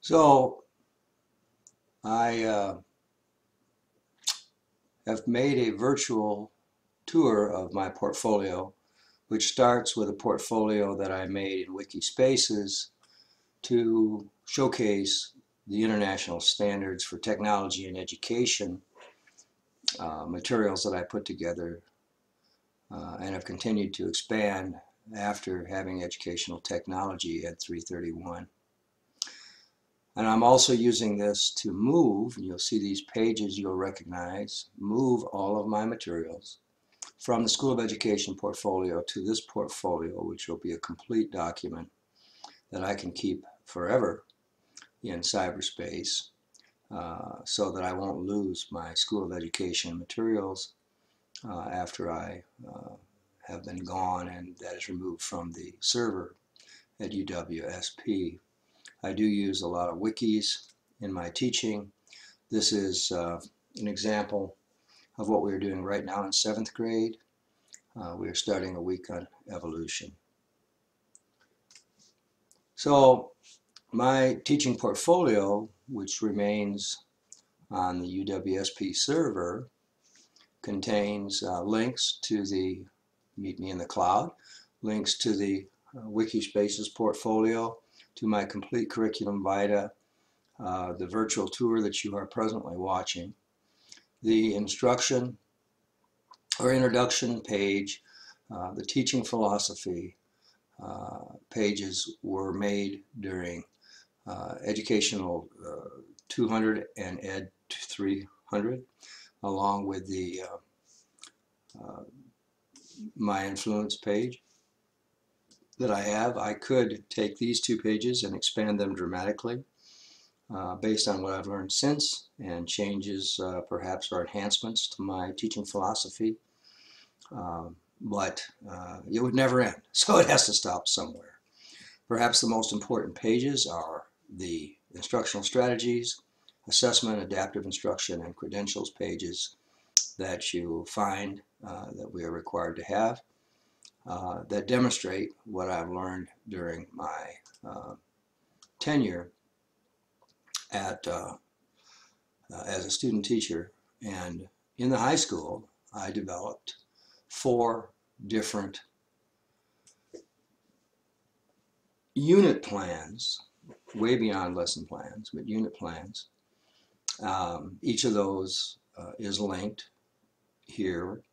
So I have made a virtual tour of my portfolio, which starts with a portfolio that I made in Wikispaces to showcase the international standards for technology and education materials that I put together and have continued to expand after having educational technology at 331. And I'm also using this to move, and you'll see these pages you'll recognize, move all of my materials from the School of Education portfolio to this portfolio, which will be a complete document that I can keep forever in cyberspace so that I won't lose my School of Education materials after I have been gone, and that is removed from the server at UWSP. I do use a lot of wikis in my teaching. This is an example of what we're doing right now in 7th grade. We are starting a week on evolution. So my teaching portfolio, which remains on the UWSP server, contains links to the Meet Me in the Cloud, links to the Wikispaces portfolio, to my complete curriculum vitae, the virtual tour that you are presently watching, the instruction or introduction page, the teaching philosophy pages were made during Educational 200 and Ed 300, along with the My Influence page that I have. I could take these two pages and expand them dramatically based on what I've learned since, and changes perhaps or enhancements to my teaching philosophy, but it would never end, so it has to stop somewhere. Perhaps the most important pages are the Instructional Strategies, Assessment, Adaptive Instruction, and Credentials pages that you find that we are required to have that demonstrate what I've learned during my tenure at as a student teacher. And in the high school, I developed 4 different unit plans, way beyond lesson plans, but unit plans. Each of those is linked here.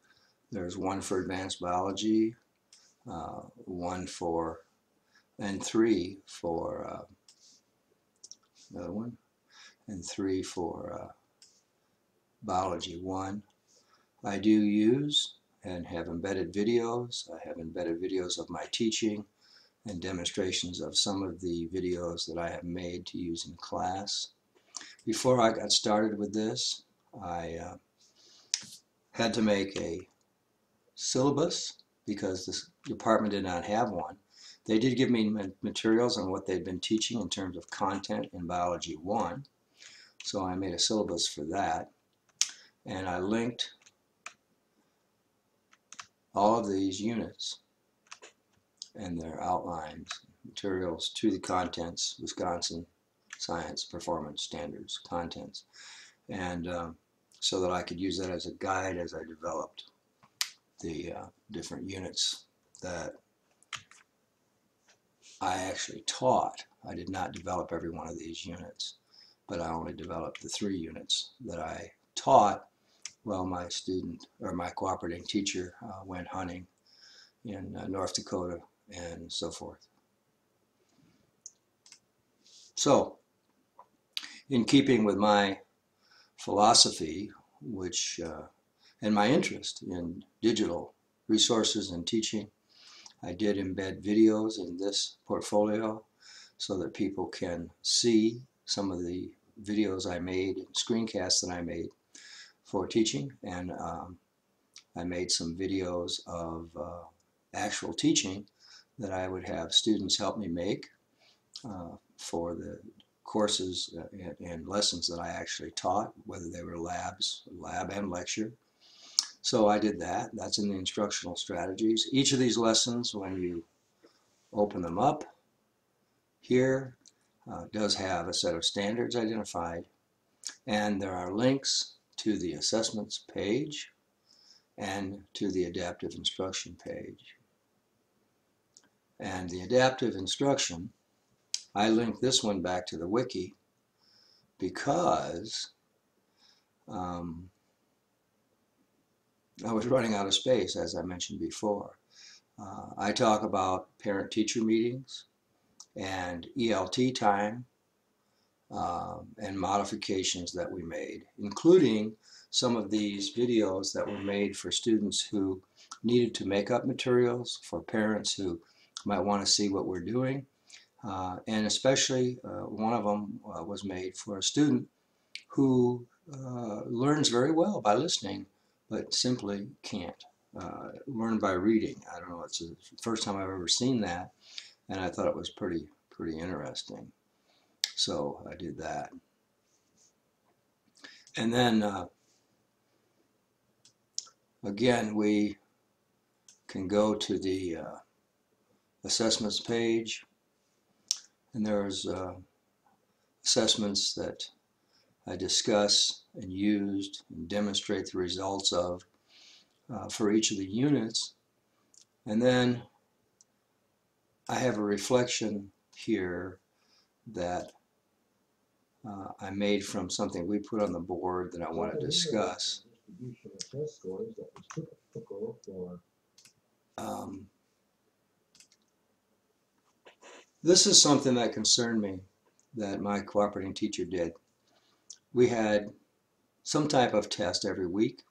There's one for advanced biology, one for, and 3 for another one, and 3 for biology 1. I do use and have embedded videos. I have embedded videos of my teaching and demonstrations of some of the videos that I have made to use in class. Before I got started with this, I had to make a syllabus because this department did not have one. They did give me materials on what they'd been teaching in terms of content in Biology 1, so I made a syllabus for that, and I linked all of these units and their outlines, materials to the contents, Wisconsin Science Performance Standards contents, and so that I could use that as a guide as I developed the different units that I actually taught. I did not develop every one of these units, but I only developed the 3 units that I taught while my student, or my cooperating teacher, went hunting in North Dakota and so forth. So, in keeping with my philosophy, which and my interest in digital resources and teaching, I did embed videos in this portfolio so that people can see some of the videos I made, screencasts that I made for teaching, and I made some videos of actual teaching that I would have students help me make for the courses and lessons that I actually taught, whether they were lab and lecture. So I did that. That's in the Instructional Strategies. Each of these lessons, when you open them up here, does have a set of standards identified, and there are links to the assessments page and to the adaptive instruction page. And the adaptive instruction, I linked this one back to the wiki because I was running out of space, as I mentioned before. I talk about parent-teacher meetings and ELT time and modifications that we made, including some of these videos that were made for students who needed to make up materials, for parents who might want to see what we're doing, and especially one of them was made for a student who learns very well by listening, but simply can't learn by reading. I don't know, it's the first time I've ever seen that, and I thought it was pretty interesting. So I did that. And then again, we can go to the assessments page, and there's assessments that I discuss and used and demonstrate the results of for each of the units. And then I have a reflection here that I made from something we put on the board that I want to discuss. This is something that concerned me that my cooperating teacher did. We had some type of test every week,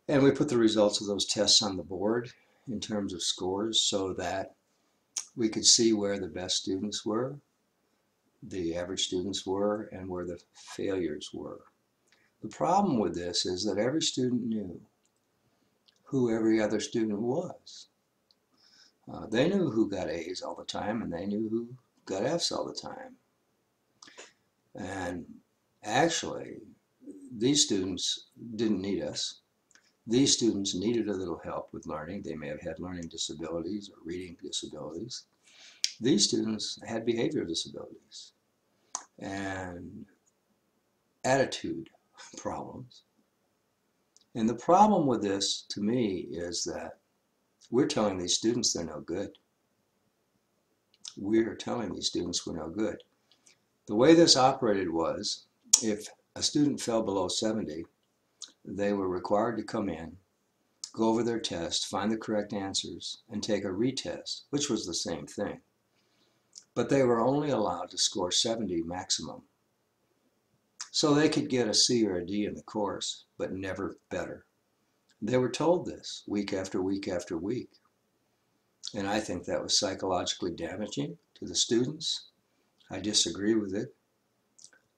and we put the results of those tests on the board in terms of scores so that we could see where the best students were, the average students were, and where the failures were. The problem with this is that every student knew who every other student was. They knew who got A's all the time, and they knew who got F's all the time. And actually, these students didn't need us. These students needed a little help with learning. They may have had learning disabilities or reading disabilities. These students had behavioral disabilities and attitude problems. And the problem with this, to me, is that we're telling these students they're no good. We're telling these students we're no good. The way this operated was, if a student fell below 70, they were required to come in, go over their test, find the correct answers, and take a retest, which was the same thing. But they were only allowed to score 70 maximum. So they could get a C or a D in the course, but never better. They were told this week after week after week. And I think that was psychologically damaging to the students. I disagree with it.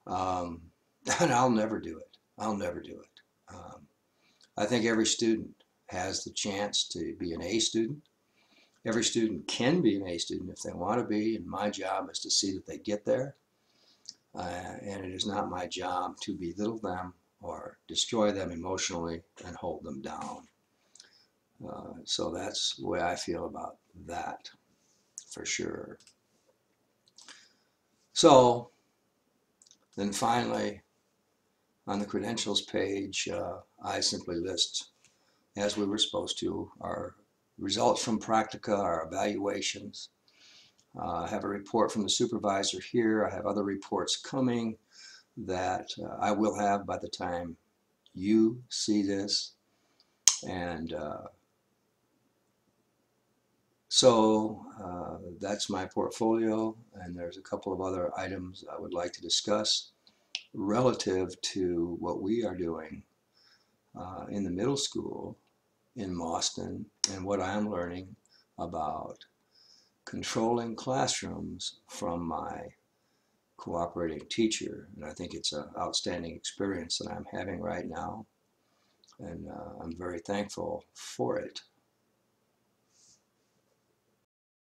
And I'll never do it. I'll never do it. I think every student has the chance to be an A student. Every student can be an A student if they want to be, and my job is to see that they get there. And it is not my job to belittle them or destroy them emotionally and hold them down. So that's the way I feel about that, for sure. So then finally, on the credentials page, I simply list, as we were supposed to, our results from practica, our evaluations. I have a report from the supervisor here. I have other reports coming that I will have by the time you see this. And so that's my portfolio, and there's a couple of other items I would like to discuss relative to what we are doing in the middle school in Boston and what I'm learning about controlling classrooms from my cooperating teacher. And I think it's an outstanding experience that I'm having right now, and I'm very thankful for it.